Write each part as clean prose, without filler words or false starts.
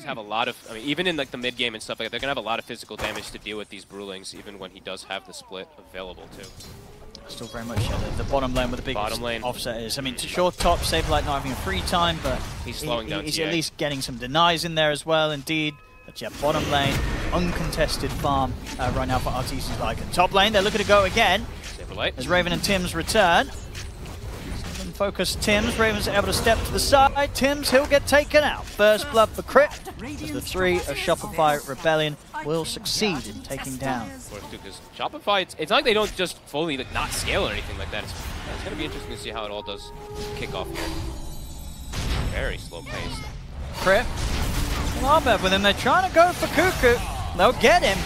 have a lot of, I mean, even in like the mid game and stuff like that, they're gonna have a lot of physical damage to deal with these Brewlings, even when he does have the split available too. Still very much the bottom lane with the big offset is. I mean, to short top, Saberlight not having a free time, but he's slowing down. He's at least getting some denies in there as well. Indeed, but yeah, bottom lane, uncontested farm right now for RTC's Lycan. Top lane, they're looking to go again. Saberlight. As Raven and Tims return. Focus Tims, Raven's able to step to the side. Tims, he'll get taken out. First blood for Crit, as the 3 of Shopify Rebellion will succeed in taking down. Of course, because Shopify, it's not like they don't just fully like, not scale or anything like that. It's going to be interesting to see how it all does kick off here. Very slow paced. Crit, Arbed with him. They're trying to go for Cuckoo. They'll get him,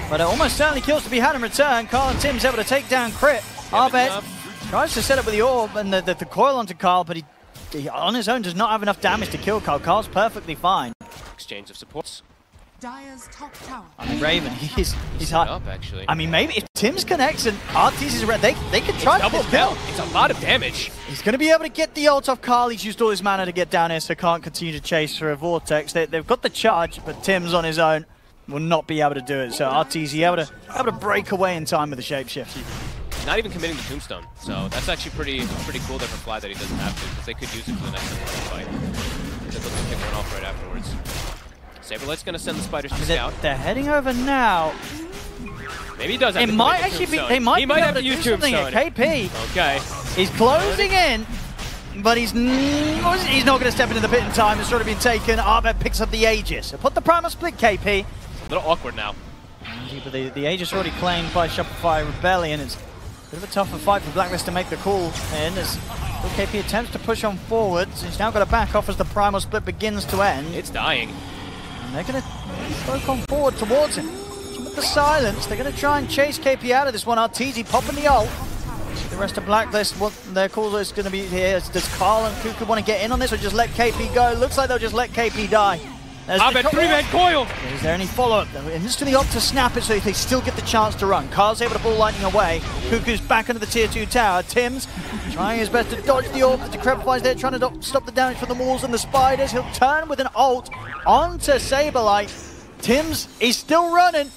but it almost certainly kills to be had in return. Carl and Tims able to take down Crit. Arbed tries to set up with the orb and the coil onto Carl, but he on his own does not have enough damage to kill Carl. Carl's perfectly fine. Exchange of supports. Dire's top tower. I mean, Raven, he's hard. Up, actually. I mean, maybe if Tims connects and RT's is red, they can try to kill. It's a lot of damage. He's going to be able to get the ult off Carl. He's used all his mana to get down here, so can't continue to chase through a vortex. They've got the charge, but Tims on his own will not be able to do it. So RT's able to break away in time with the shapeshift. Not even committing the tombstone, so that's actually pretty cool there for Fly that he doesn't have to, because they could use it for the next fight. They look to pick one off right afterwards. Saberlight's gonna send the spiders to scout. They're heading over now. Maybe he does have it to might actually be. They might be able to use something at KP. Okay. He's closing in, but he's not going to step into the pit in time. It's already been taken. Arbed picks up the Aegis. So put the Primal Split, KP. A little awkward now. But the Aegis already claimed by Shopify Rebellion. It's a bit of a tougher fight for Blacklist to make the call in as KP attempts to push on forwards. He's now got to back off as the Primal Split begins to end. It's dying. And they're going to poke on forward towards him. With the silence, they're going to try and chase KP out of this one. RTZ popping the ult. The rest of Blacklist, what their call is going to be here. Does Carl and Cuckoo want to get in on this or just let KP go? Looks like they'll just let KP die. Arbed, 3-man coil! Is there any follow-up? It's to the ult to snap it so they still get the chance to run. Carl's able to pull lightning away. Cuckoo's back into the tier 2 tower. Tims trying his best to dodge the orb. The Decrepify's there trying to stop the damage from the walls and the spiders. He'll turn with an ult onto Saberlight. Tims is still running.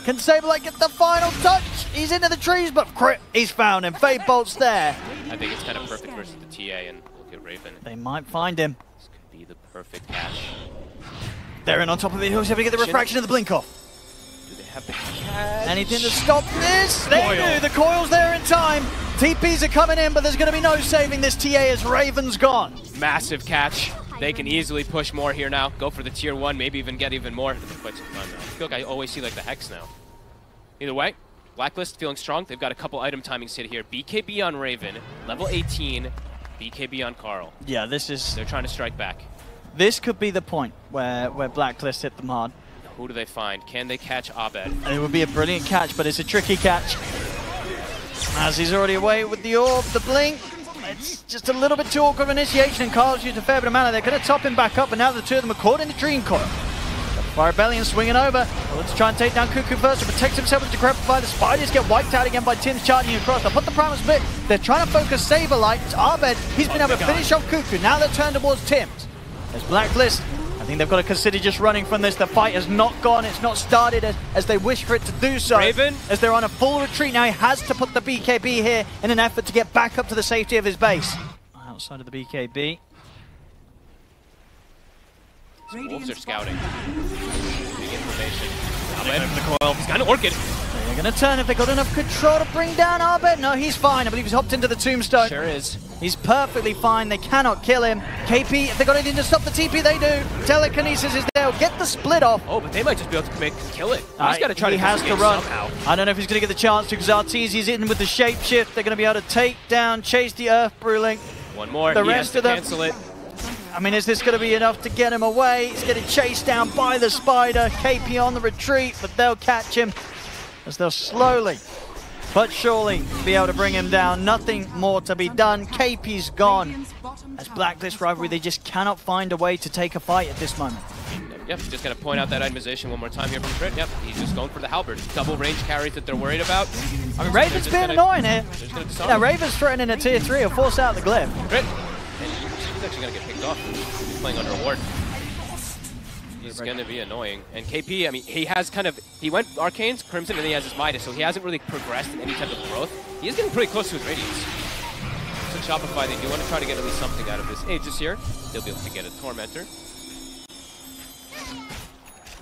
Can Saberlight get the final touch? He's into the trees, but Crit, he's found him. Fade Bolt's there. I think it's kind of perfect versus the TA and look at Raven. They might find him. This could be the perfect catch. They're in on top of it. Who's able to get the refraction of the blink off? Do they have the catch? Anything to stop this? They do. The coil's there in time. TPs are coming in, but there's going to be no saving this TA as Raven's gone. Massive catch. They can easily push more here now. Go for the tier 1, maybe even get even more. Quite some time now. I feel like I always see like the Hex now. Either way, Blacklist feeling strong. They've got a couple item timings hit here. BKB on Raven, level 18. BKB on Carl. Yeah, this is... They're trying to strike back. This could be the point where Blacklist hit them hard. Who do they find? Can they catch Abed? It would be a brilliant catch, but it's a tricky catch. As he's already away with the orb, the blink. It's just a little bit too awkward of initiation, and Carl's used a fair bit of mana. They're going to top him back up, and now the two of them are caught in the Dream Coil. Rebellion swinging over. Well, let's try and take down Cuckoo first to protect himself with the Decrepify. The spiders get wiped out again by Tims charging across. They'll put the Primal Split. They're trying to focus Saberlight. It's Arbed. He's been able to finish off Cuckoo. Now they're turned towards Tims. There's Blacklist. I think they've got to consider just running from this. The fight has not gone. It's not started as they wish for it to do so. Raven. As they're on a full retreat now, he has to put the BKB here in an effort to get back up to the safety of his base. Outside of the BKB. Wolves are scouting. Big information. The coil. He's got an Orchid. They're going to turn if they got enough control to bring down Arbed. No, he's fine. I believe he's hopped into the tombstone. Sure is. He's perfectly fine. They cannot kill him. KP, if they got anything to stop the TP, they do. Telekinesis is there. Get the split off. Oh, but they might just be able to kill it. He's got to try to has to run. Somehow. I don't know if he's going to get the chance to because Arteezy's in with the shapeshift. They're going to be able to take down, chase the Earth Brewling. One more. The rest of them cancel it. I mean, is this going to be enough to get him away? He's getting chased down by the spider. KP on the retreat, but they'll catch him as they'll slowly but surely be able to bring him down. Nothing more to be done. KP's gone. As Blacklist Rivalry, they just cannot find a way to take a fight at this moment. Yep, just going to point out that itemization one more time here from Crit. Yep, he's just going for the halberd. Double range carries that they're worried about. I mean, Raven's being annoying here. Yeah, Raven's threatening a tier 3 or force out the glyph. Crit. He's actually going to get picked off. He's playing under a ward. He's going to be annoying. And KP, I mean, he has kind of, he went Arcanes, Crimson, and then he has his Midas, so he hasn't really progressed in any type of growth. He is getting pretty close to his Radiance. So Shopify, they do want to try to get at least something out of this Aegis here. They'll be able to get a Tormentor.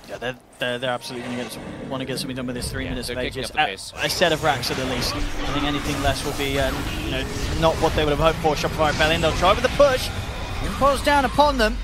Yeah, they're absolutely going to want to get something done with this 3 minutes of Aegis. A set of racks at the least. I think anything less will be you know, not what they would have hoped for. Shopify Rebellion, they'll try with the push. Impulse down upon them.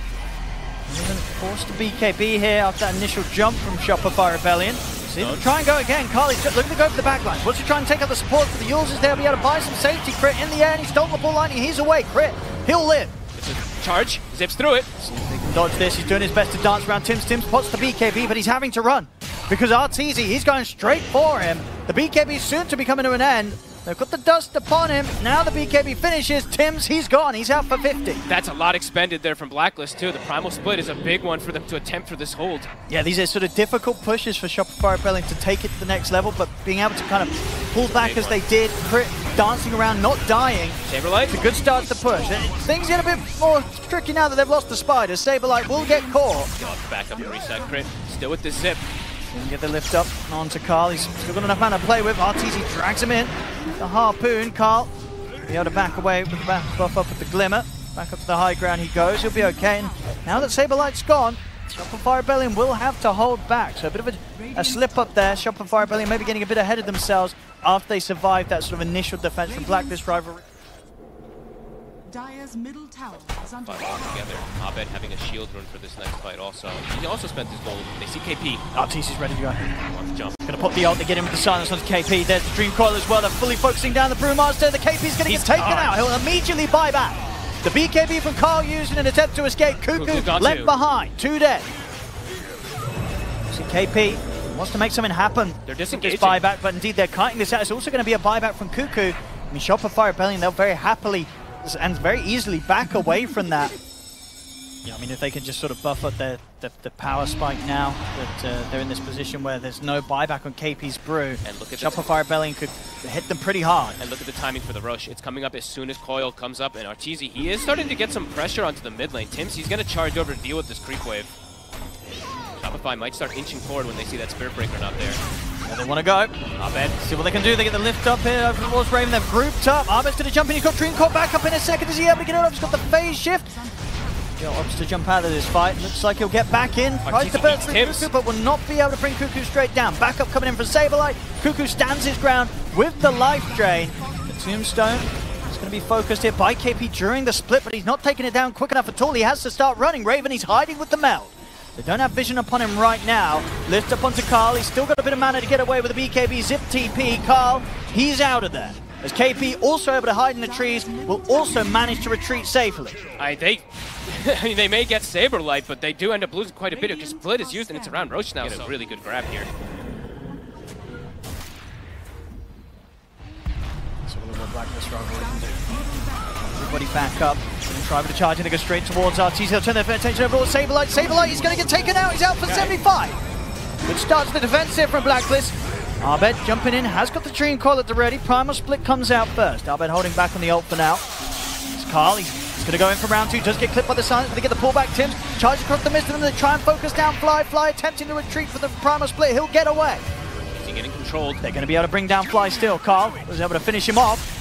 Even forced to BKB here after that initial jump from Shopify Rebellion. See, they'll try and go again. Carly's looking to go for the backlines. Wants to try and take out the support for the Yules is there. Be able to buy some safety. Crit in the air and he's stolen the ball lightning. He's away. Crit. He'll live. It's a charge. Zips through it. See if they can dodge this. He's doing his best to dance around Tims. Tims spots the BKB, but he's having to run. Because Arteezy, he's going straight for him. The BKB is soon to be coming to an end. They've got the dust upon him. Now the BKB finishes. Tims, he's gone. He's out for 50. That's a lot expended there from Blacklist, too. The Primal Split is a big one for them to attempt for this hold. Yeah, these are sort of difficult pushes for Shopify Rebellion to take it to the next level, but being able to kind of pull back as they did, Crit dancing around, not dying. Saberlight. It's a good start to the push. Things get a bit more tricky now that they've lost the Spider. Saberlight will get caught. Back up and reset. Crit still with the zip. Can get the lift up onto Carl. He's still got enough mana to play with. Arteezy drags him in. The harpoon, Carl be able to back away with the buff up with the Glimmer. Back up to the high ground he goes. He'll be okay. And now that Saberlight's gone, Shopify Rebellion will have to hold back. So a bit of a slip up there. Shopify Rebellion maybe getting a bit ahead of themselves after they survived that sort of initial defense from Blacklist Rivalry. Dire's middle tower is under together. Abed having a shield run for this next fight also. He also spent his gold. They see KP. Arteezy's ready to go. Wants to jump. Gonna pop the ult to get him with the silence onto KP. There's the Dream Coil as well. They're fully focusing down the Brewmaster. The KP's gonna get taken out. He'll immediately buy back. The BKB from Carl used in an attempt to escape. Cuckoo left behind. 2 dead. See KP wants to make something happen. They're disengaging. This buyback, but indeed they're kiting this out. It's also going to be a buyback from Cuckoo. I mean, Shopify Rebellion, they'll very happily and very easily back away from that. Yeah, I mean, if they can just sort of buff up the power spike now, that they're in this position where there's no buyback on KP's brew. And look at Shopify Rebellion could hit them pretty hard. And look at the timing for the rush. It's coming up as soon as Coil comes up, and Arteezy, he is starting to get some pressure onto the mid lane. Tims, he's going to charge over and deal with this creep wave. Shopify might start inching forward when they see that Spirit Breaker not there. Yeah, they want to go. Abed. See what they can do. They get the lift up here over towards Raven. They've grouped up. Abed's going to jump in. He's got Dream Coil back up in a second. Is he able to get it up? He's got the phase shift. He opts to jump out of this fight. Looks like he'll get back in. Tries to burn through Cuckoo, but will not be able to bring Cuckoo straight down. Backup coming in from Saberlight. Cuckoo stands his ground with the life drain. The Tombstone is going to be focused here by KP during the split, but he's not taking it down quick enough at all. He has to start running. Raven, he's hiding with the meld. They don't have vision upon him right now. Lift up onto Carl. He's still got a bit of mana to get away with the BKB Zip TP. Carl, he's out of there. As KP, also able to hide in the trees, will also manage to retreat safely. They may get Saberlight, but they do end up losing quite a bit because Split is used and it's around Roche now. Get a really good grab here. So a little more Blacklist Rivalry. Everybody back up. Try to charge and they go straight towards Arteezy. They'll turn their attention over towards Saberlight. Saberlight is going to get taken out. He's out for 75. Which starts the defense here from Blacklist. Abed jumping in, has got the Dream Coil at the ready. Primal Split comes out first. Abed holding back on the ult for now. It's Carl. He's going to go in for round 2. Does get clipped by the silence, but they get the pullback. Tims charges across the mist and then they try and focus down Fly. Fly attempting to retreat for the Primal Split. He'll get away. Is he getting controlled? They're going to be able to bring down Fly still. Carl was able to finish him off.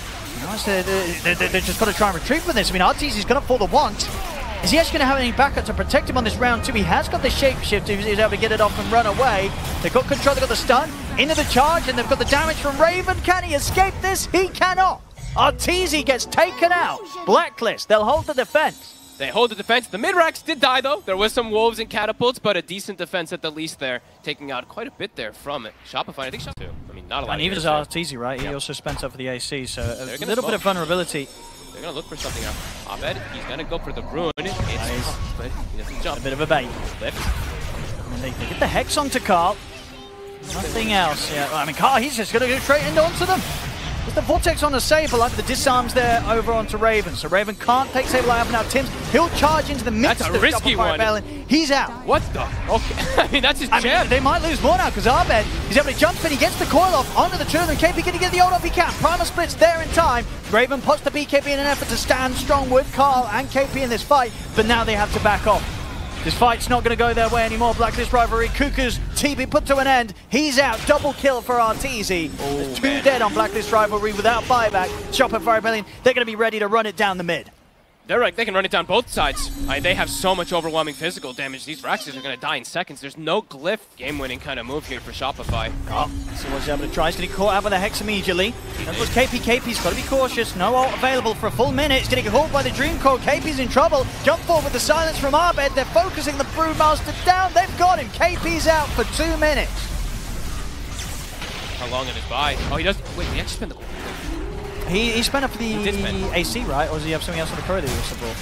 They're just got to try and retreat from this. I mean, Arteezy's going to fall the once. Is he actually going to have any backup to protect him on this round 2? He has got the shapeshift. He's able to get it off and run away. They've got control. They've got the stun into the charge, and they've got the damage from Raven. Can he escape this? He cannot. Arteezy gets taken out. Blacklist. They'll hold the defense. They hold the defense. The mid-racks did die, though. There was some wolves and catapults, but a decent defense at the least there, taking out quite a bit there from it. Shopify, I think Shopify, I mean, not a lot. And even as Arteezy, right? He also spent up for the AC, so a little bit of vulnerability. They're going to look for something out. Abed, he's going to go for the rune. But he doesn't jump. A bit of a bait. Lift. And they get the Hex onto Carl. Nothing else. Yeah, I mean, Carl, he's just going to go straight into onto them. There's the Vortex on the Saberlight, but the disarms there over onto Raven. So Raven can't take Saberlight up now. Tims, he'll charge into the midst of the risky one. He's out. What the? Okay. I mean, that's his jam. They might lose more now because Abed, he's able to jump in. He gets the coil off onto the turn. And KP can get the ult off he can. Primal Split's there in time. Raven pops the BKB in an effort to stand strong with Carl and KP in this fight, but now they have to back off. This fight's not going to go their way anymore. Blacklist Rivalry, Kuku's TP put to an end. He's out. Double kill for Arteezy. There's 2 dead on Blacklist Rivalry without buyback. Shopify Rebellion, they're going to be ready to run it down the mid. They're right. They can run it down both sides. They have so much overwhelming physical damage. These Raxes are going to die in seconds. There's no glyph game-winning kind of move here for Shopify. Oh, so what's he able to try? He's going to get caught out with a Hex immediately. That was KP. KP's got to be cautious. No ult available for a full minute. He's going to get caught by the Dream Core. KP's in trouble. Jump forward with the silence from Arbed. They're focusing the Brewmaster down. They've got him. KP's out for 2 minutes. How long it is by? Oh, he does. Wait, he actually spent the. He spent up for the AC, right? Or does he have something else on the corridor to support?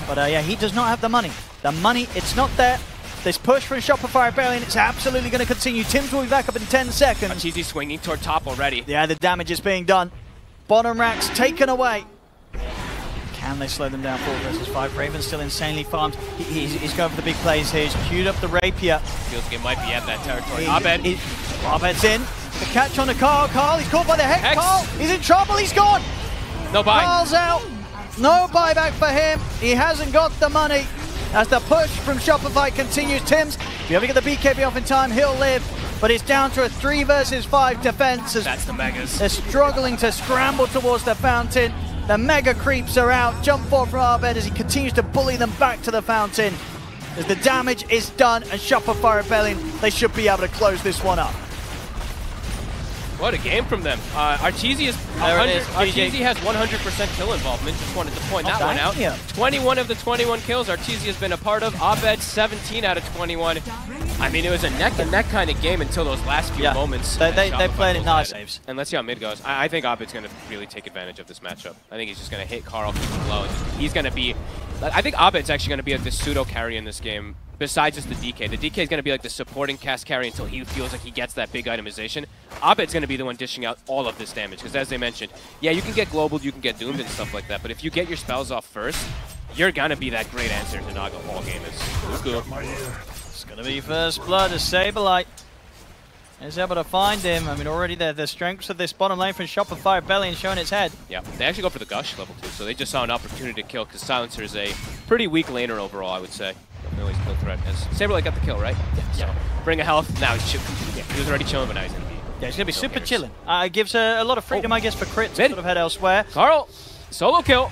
But yeah, he does not have the money. The money, it's not there. This push from Shopify Rebellion, it's absolutely going to continue. Tims will be back up in 10 seconds. Arteezy swinging toward top already. Yeah, the damage is being done. Bottom racks taken away. Can they slow them down? 4 versus 5. Raven's still insanely farmed. He's going for the big plays here. He's queued up the Rapier. Feels like it might be at that territory. Abed's in. The catch on the Carl. Carl, he's caught by the Hex. Carl, he's in trouble. He's gone. No buy. Carl's out. No buyback for him. He hasn't got the money. As the push from Shopify continues. Tims, if you ever get the BKB off in time, he'll live. But it's down to a 3 versus 5 defense. That's the Megas. They're struggling to scramble towards the fountain. The Mega creeps are out. Jump forward from Arbed as he continues to bully them back to the fountain. As the damage is done and Shopify Rebellion, they should be able to close this one up. What a game from them. Arteezy has 100% kill involvement. Just wanted to point that one out. Yeah. 21 of the 21 kills Arteezy has been a part of. Abed 17 out of 21. I mean, it was a neck-and-neck kind of game until those last few moments. They played it nice. And let's see how mid goes. I think Abed's going to really take advantage of this matchup. I think he's just going to hit Carl, keep him low. He's going to be... I think Abed's actually going to be like the pseudo carry in this game. Besides just the DK. The DK is going to be like the supporting cast carry until he feels like he gets that big itemization. Abed's going to be the one dishing out all of this damage, because as they mentioned, yeah, you can get global, you can get doomed and stuff like that, but if you get your spells off first, you're going to be that great answer to Naga all game. It's going to be first blood as Saberlight is able to find him. I mean, already the strengths of this bottom lane from Shopify Rebellion showing its head. Yeah, they actually go for the Gush level 2, so they just saw an opportunity to kill, because Silencer is a pretty weak laner overall, I would say. No, he's kill threat. As Saberlight got the kill, right? Yeah. So bring a health. Now he's chilling. Yeah, he was already chilling, but now he's gonna be. Yeah, he's gonna be super chilling. Gives a lot of freedom, I guess, for crits. Sort of head elsewhere. Carl, solo kill.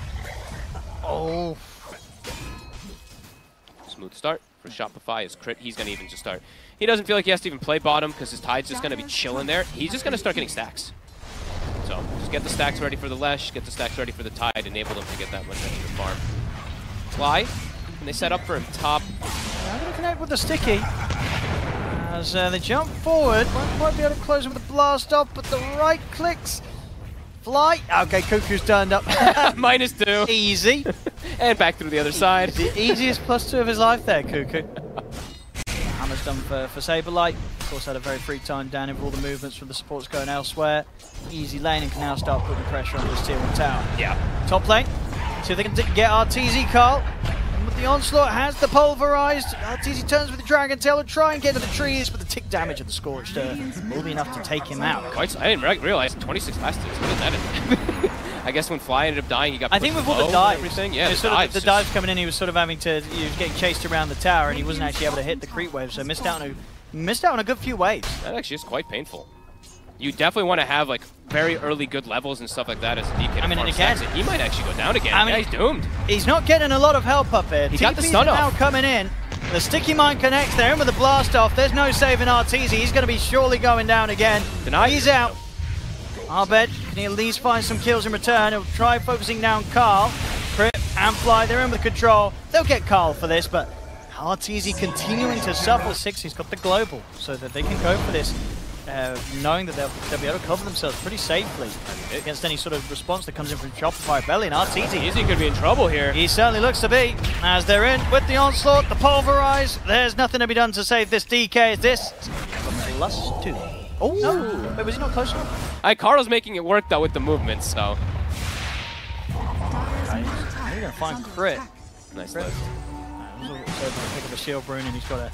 Oh. Smooth start for Shopify. His crit. He's gonna even just start. He doesn't feel like he has to even play bottom because his Tide's just gonna be chilling there. He's just gonna start getting stacks. So just get the stacks ready for the Lesh. Get the stacks ready for the Tide. Enable them to get that much extra farm. Fly. And they set up for him top. I'm going to connect with the sticky. As they jump forward, won't quite be able to close with the blast off, but the right clicks. Fly. Okay, Kuku's turned up. -2. Easy. And back through the other side. The easiest +2 of his life there, Kuku. Hammer's done for Saberlight. Of course, had a very free time down in with all the movements from the supports going elsewhere. Easy lane and can now start putting pressure on this tier 1 tower. Yeah. Top lane. See if they can get Arteezy, Carl. The onslaught has the pulverized. Arteezy turns with the Dragon Tail and try and get to the trees, but the tick damage of the Scorched will be enough to take him out. I didn't realize 26 last hits. What did that end? I guess when Fly ended up dying, he got pushed. I think with all the dives, everything. Yeah, the dives coming in, he was sort of having to. He was getting chased around the tower, and he wasn't actually able to hit the creep wave, so missed out on a good few waves. That actually is quite painful. You definitely want to have like very early good levels and stuff like that as a DK. I mean, and again, he might actually go down again. I mean, yeah, he's doomed. He's not getting a lot of help up here. He got the stun off. Now coming in. The sticky mine connects. They're in with the blast off. There's no saving Arteezy. He's going to be surely going down again. Denied. He's out. Arbed, can he at least find some kills in return? He'll try focusing down Carl. Crit and Fly. They're in with control. They'll get Carl for this, but Arteezy continuing to suffer. 6. He's got the global, so that they can go for this. Knowing that they'll be able to cover themselves pretty safely against any sort of response that comes in from Shopify Rebellion. Arteezy could be in trouble here. He certainly looks to be, as they're in with the onslaught, the pulverize. There's nothing to be done to save this DK. This +2. Oh no! Wait, was he not close enough? Carl's making it work though with the movements, so. Okay. We're gonna find crit. Nice lift. So pick up a shield rune, and he's got a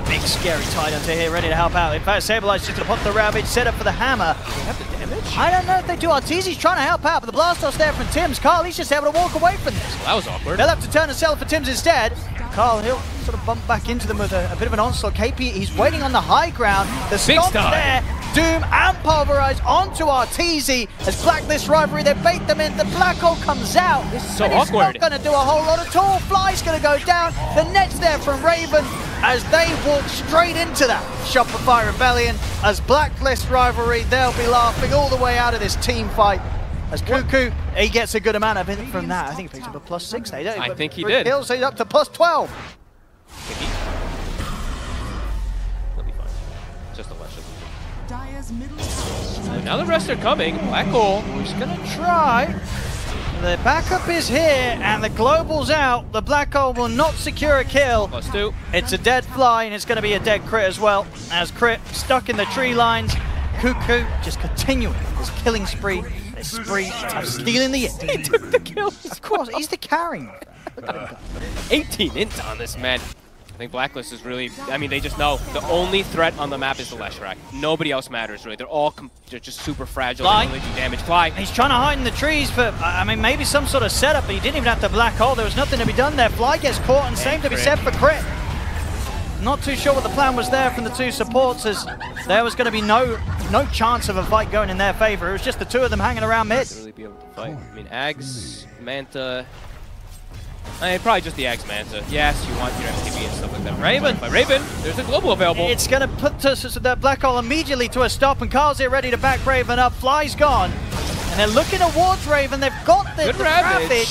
big scary Tide onto here, ready to help out. In fact, Saberlight's just gonna pop the Ravage, set up for the hammer. Do they have the damage? I don't know if they do. Arteezy's trying to help out, but the blast off's there from Tims. Carl, he's just able to walk away from this. Well, that was awkward. They'll have to turn and sell for Tims instead. Carl, he'll sort of bump back into them with a bit of an onslaught. KP, he's waiting on the high ground. The stomp's there. Doom and Pulverize onto Arteezy as Blacklist Rivalry. They bait them in. The Black Hole comes out. This is so and awkward. It's not going to do a whole lot at all. Fly's going to go down. The net's there from Raven as they walk straight into that Shopify Rebellion. As Blacklist Rivalry, they'll be laughing all the way out of this team fight. As Cuckoo, he gets a good amount of it from that. I think he picked up a +6 there. I think he did. Kills, he's up to +12. He'll be fine. Just a Lesh. Dire's middle tower. So now the rest are coming. Black Hole. He's going to try. The backup is here, and the Global's out. The Black Hole will not secure a kill. +2. It's a dead Fly, and it's going to be a dead Crit as well. As Crit stuck in the tree lines. Cuckoo just continuing his killing spree. This spree of stealing the end. He took the kill. Of course, he's the carrying. 18 int on this man. I think Blacklist is really, I mean, they just know the only threat on the map is the Leshrac. Nobody else matters, really. They're just super fragile. Fly. They only do damage. Fly. He's trying to hide in the trees for, I mean, maybe some sort of setup, but he didn't even have the Black Hole. There was nothing to be done there. Fly gets caught, and same to be said for Crit. Not too sure what the plan was there from the two supports, as there was going to be no chance of a fight going in their favor. It was just the two of them hanging around mid. Really be able to fight. I mean, Ags, Manta. I mean, probably just the Ags Manta. Yes, you want your MTB and stuff like that. Raven. But Raven, there's a global available. It's going to put that Black Hole immediately to a stop, and Carl's here ready to back Raven up. Fly's gone. And they're looking towards Raven. They've got the traffic.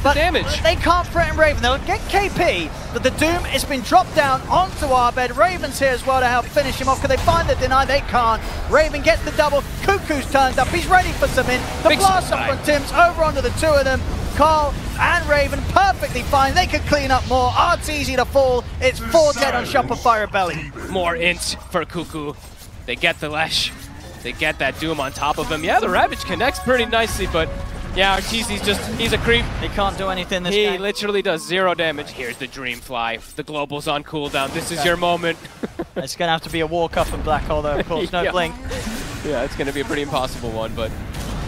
But damage. They can't threaten Raven. They'll get KP, but the Doom has been dropped down onto Arbed. Raven's here as well to help finish him off. Can they find the deny? They can't. Raven gets the double. Cuckoo's turned up. He's ready for some in. The Big blast supply. up from Tim's over onto the two of them. Carl and Raven perfectly fine. They could clean up more. Art's easy to fall. It's 4 dead on Shopify Rebellion. More int for Cuckoo. They get the Lesh. They get that Doom on top of him. Yeah, the Ravage connects pretty nicely, but yeah, Arteezy's he's a creep. He can't do anything this He game. literally does 0 damage. Here's the Dreamfly. The Global's on cooldown. This is your moment. It's going to have to be a walk up and Black Hole though, of course. No Yeah. blink. Yeah, it's going to be a pretty impossible one, but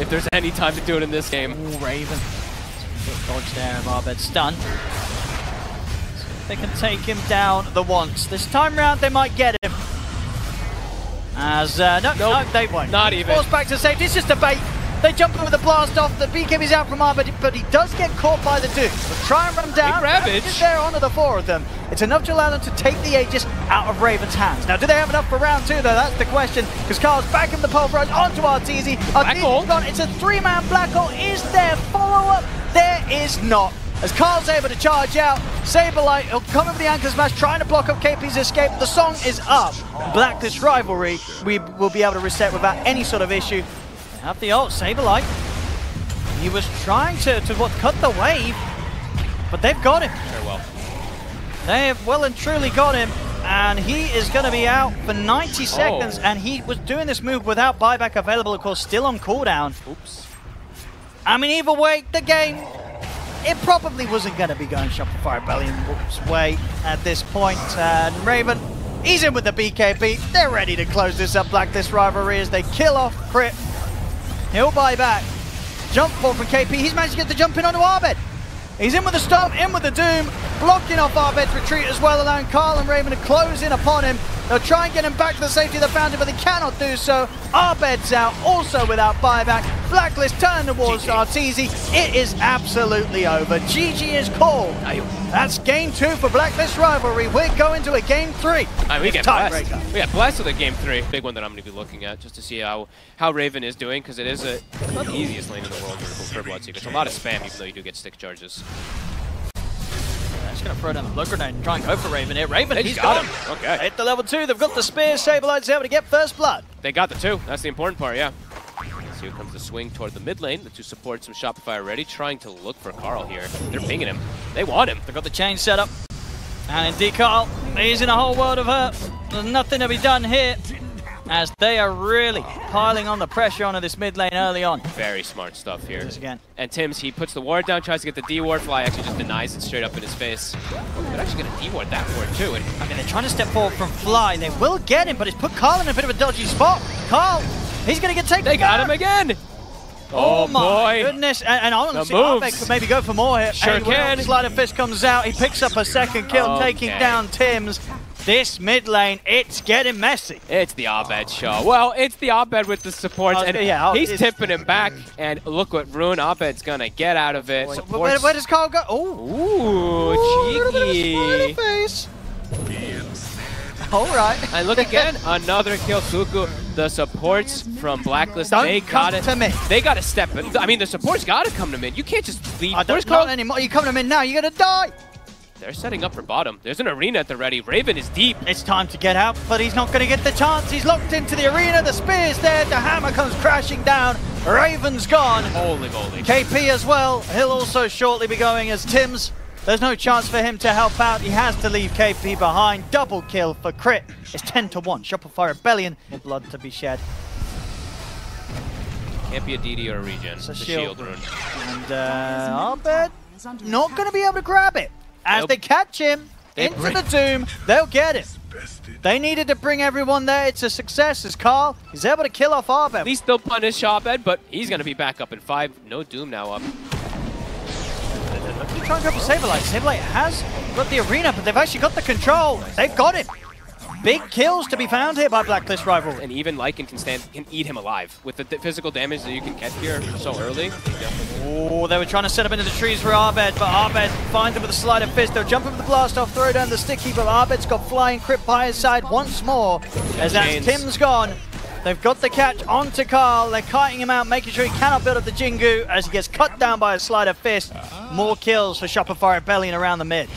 if there's any time to do it in this game. Ooh, Raven. Dodge there of Arbed stun. They can take him down the once. This time round they might get him. As, no, they won't. Not even. Forced back to safety. It's just a bait. They jump in with a blast off. The BKB's out from Arbed, but he does get caught by the Doom. They'll try and run him down. Ravage. He's there onto the 4 of them. It's enough to allow them to take the Aegis out of Raven's hands. Now, do they have enough for round 2, though? That's the question, because Carl's back in the Pulverize onto Arteezy. Arteezy's gone. It's a 3-man Black Hole. Is there follow-up? There is not. As Carl's able to charge out, Saberlight, he'll come over the Anchor Smash, trying to block up KP's escape. The song is up. Blacklist Rivalry, we will be able to reset without any sort of issue. They have the ult, Saberlight. He was trying to cut the wave, but they've got him. Very well. They have well and truly got him, and he is going to be out for 90 seconds, and he was doing this move without buyback available, of course, still on cooldown. Oops. I mean, either way, the game, it probably wasn't going to be going Shopify Rebellion's way at this point. And Raven, he's in with the BKB. They're ready to close this up. Blacklist Rivalry as they kill off Crit. He'll buy back. Jump ball from KP. He's managed to get the jump in onto Arbed. He's in with the Storm, in with the Doom, blocking off Arbed's retreat as well, allowing Carl and Raven to close in upon him. They'll try and get him back to the safety of the fountain, but they cannot do so. Arbed's out, also without buyback. Blacklist turn towards Arteezy. It is absolutely over. GG is called. That's game 2 for Blacklist Rivalry. We're going to a game 3. We get blessed. We got blessed with a game 3. Big one that I'm going to be looking at just to see how Raven is doing, because it is not the easiest lane in the world for Bloodseeker. It's a lot of spam, even though you do get stick charges. Just going to throw down the blood grenade and try and go for Raven here. Raven, he's got got him. Okay. Hit the level 2. They've got the spear. Saberlight's able to get first blood. They got the 2. That's the important part, yeah. So here comes the swing toward the mid lane. The 2 supports from Shopify already, trying to look for Carl here. They're pinging him. They want him. They've got the chain set up. And indeed, Carl, he's in a whole world of hurt. There's nothing to be done here, as they are really piling on the pressure onto this mid lane early on. Very smart stuff here. Again. And Tim's, he puts the ward down, tries to get the D-ward. Fly actually just denies it straight up in his face. They're actually going to D-ward that ward too. And I mean, they're trying to step forward from Fly. They will get him, but it's put Carl in a bit of a dodgy spot. Carl, he's going to get taken They got down. him again! Oh Oh, my boy. goodness. And honestly, The Arbeck moves. could maybe go for more here. Sure can. Slider Fist comes out. He picks up a second kill, taking Okay. down Tim's. This mid lane, it's getting messy. It's the Abed show. Well, it's the Abed with the supports, and he's tipping him back. And look what Rune Abed's gonna get out of it. Where does Carl go? Ooh, cheeky. Face. All right. And look again, another kill. Cuckoo. The supports from Blacklist, they got it. To me. They got to step in. I mean, the supports got to come to mid. You can't just leave. Where's Carl anymore? You coming to mid now? You're gonna die. They're setting up for bottom. There's an arena at the ready. Raven is deep. It's time to get out, but he's not going to get the chance. He's locked into the arena. The spear's there. The hammer comes crashing down. Raven's gone. Holy moly. KP as well. He'll also shortly be going as Tim's. There's no chance for him to help out. He has to leave KP behind. Double kill for Crit. It's 10-1. Shopify Rebellion. Blood to be shed. Can't be a DD or a regen. It's a shield rune. And Abed not going to be able to grab it. As they catch him into the tomb, they'll get him. They needed to bring everyone there. It's a success as Carl is able to kill off Abed. At least they'll punish Abed, but he's going to be back up in 5. No Doom now up. Try and go for Saberlight. Saberlight has got the arena, but they've actually got the control. They've got him. Big kills to be found here by Blacklist Rivalry. And even Lycan can eat him alive with the physical damage that you can get here so early. Oh, they were trying to set up into the trees for Abed, but Abed finds him with a slider fist. They'll jump him with the blast off, throw down the sticky, but Abed's got flying Crypt by his side once more. As that's Tim's gone. They've got the catch onto Carl. They're kiting him out, making sure he cannot build up the Jingu as he gets cut down by a slider fist. More kills for Shopify Rebellion around the mid.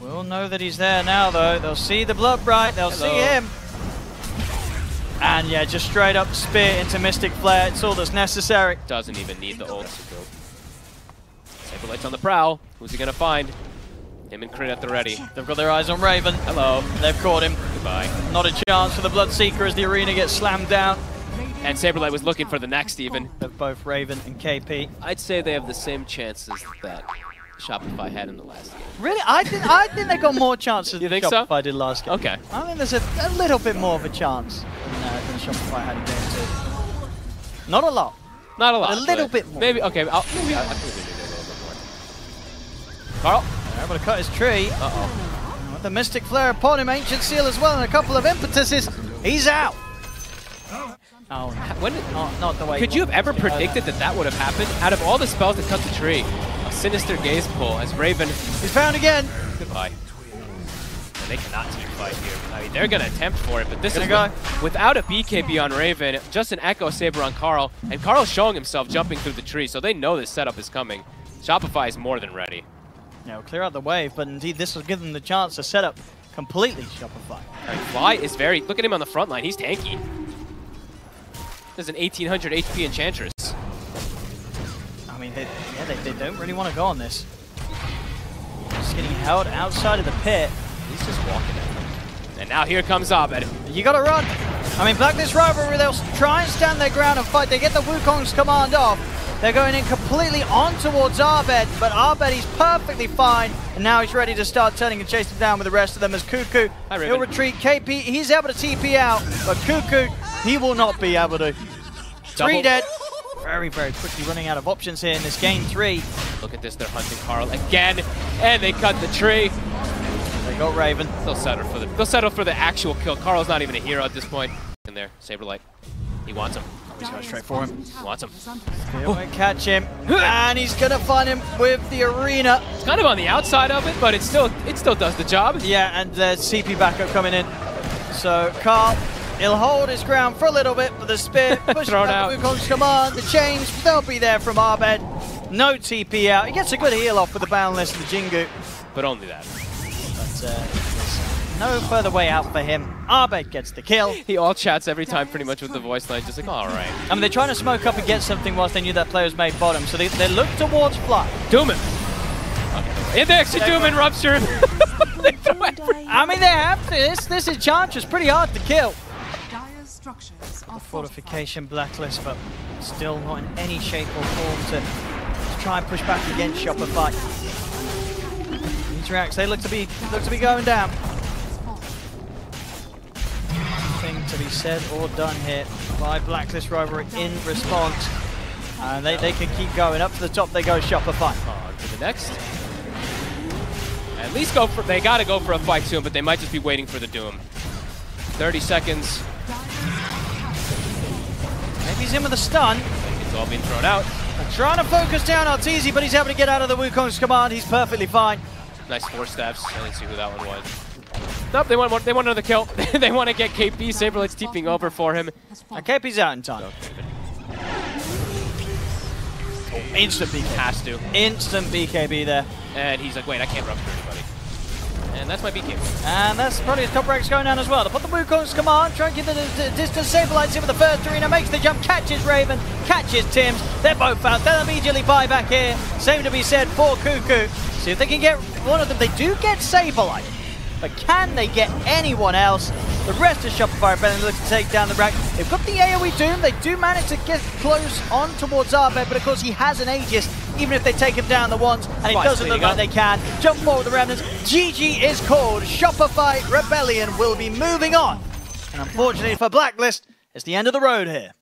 We'll know that he's there now, though. They'll see the blood bright. They'll see him. And yeah, just straight up spear into Mystic Flare. It's all that's necessary. Doesn't even need the ult to go. Saberlight's on the prowl. Who's he going to find? Him and Crit at the ready. They've got their eyes on Raven. Hello. They've caught him. Goodbye. Not a chance for the Bloodseeker as the arena gets slammed down. And Saberlight was looking for the next even. Of both Raven and KP. I'd say they have the same chances that Shopify had in the last game. Really? I think they got more chances You than think Shopify so? did last game. Okay. I think there's a little bit more of a chance than Shopify had in game 2. Not a lot. Not a lot. A little bit more. Maybe, okay, I think we did a little bit more. Carl. They're able to cut his tree. Uh-oh. With the Mystic Flare upon him, Ancient Seal as well, and a couple of impetuses. He's out. Oh, When not the way. could you have ever predicted that would have happened? Out of all the spells that cut the tree, a Sinister Gaze pull as Raven. He's found again. Goodbye. And they cannot team fight here. I mean, they're going to attempt for it, but this is without a BKB on Raven, just an Echo Saber on Carl, and Carl's showing himself jumping through the tree, so they know this setup is coming. Shopify is more than ready. Yeah, we'll clear out the wave, but indeed this will give them the chance to set up completely Shopify. And Fly is very, look at him on the front line, he's tanky. There's an 1800 HP Enchantress. I mean, they don't really want to go on this. Just getting held outside of the pit. He's just walking it. And now here comes Abed. You gotta run. I mean, Blacklist Rivalry, they'll try and stand their ground and fight. They get the Wukong's command off. They're going in completely on towards Abed, but Abed, he's perfectly fine. And now he's ready to start turning and chasing down with the rest of them as Cuckoo. He'll retreat. KP, he's able to TP out, but Cuckoo, he will not be able to. 3 dead. Very, very quickly running out of options here in this game 3. Look at this, they're hunting Carl again, and they cut the tree. They got Raven. They'll settle for the actual kill. Carl's not even a hero at this point. In there, Saberlight. He wants him. He's going straight for him. He wants him. He won't catch him. And he's going to find him with the arena. It's kind of on the outside of it, but it still does the job. Yeah, and there's CP backup coming in. So Carl, he'll hold his ground for a little bit, but the spear pushes back the Wukong's command. The chains, they'll be there from Abed. No TP out. He gets a good heal off with the Boundless and the Jingu. But only that. But there's no further way out for him. Abed gets the kill. He all chats every time pretty much with the voice line, just like, all right. I mean, they're trying to smoke up and get something whilst they knew that player was made bottom, so they look towards Fly. Doom him. Okay. And they actually Doom and Rupture. I mean, they have to. This Enchantress is pretty hard to kill. The fortification Blacklist, but still not in any shape or form to try and push back against Shopify. These reacts, they look to be going down. I think to be said or done here by Blacklist Rivalry in response. And they can keep going. Up to the top they go, Shopify. On to the next. At least go for, they gotta go for a fight soon, but they might just be waiting for the Doom. 30 seconds. Maybe he's in with a stun. It's all being thrown out. And trying to focus down Arteezy, but he's able to get out of the Wukong's command. He's perfectly fine. Nice 4 steps. I didn't see who that one was. Nope, they want more, they want another kill. They want to get KP. Saberlight's TPing over for him. And KP's out in time. Instant BKB. Has to. Instant BKB there. And he's like, wait, I can't run through anybody. And that's my BKB. And that's probably his top ranks going down as well. To put the Wukong's command, try and keep the distance. Saberlight's in with the first arena, makes the jump, catches Raven, catches Tims. They're both out. They'll immediately buy back here. Same to be said for Cuckoo. See if they can get one of them. They do get Saberlight. But can they get anyone else? The rest of Shopify Rebellion looking to take down the rack. They've got the AoE Doom. They do manage to get close on towards Arbed, but of course he has an Aegis, even if they take him down the once, and it doesn't look like they can. Jump forward with the Remnants. GG is called. Shopify Rebellion will be moving on. And unfortunately for Blacklist, it's the end of the road here.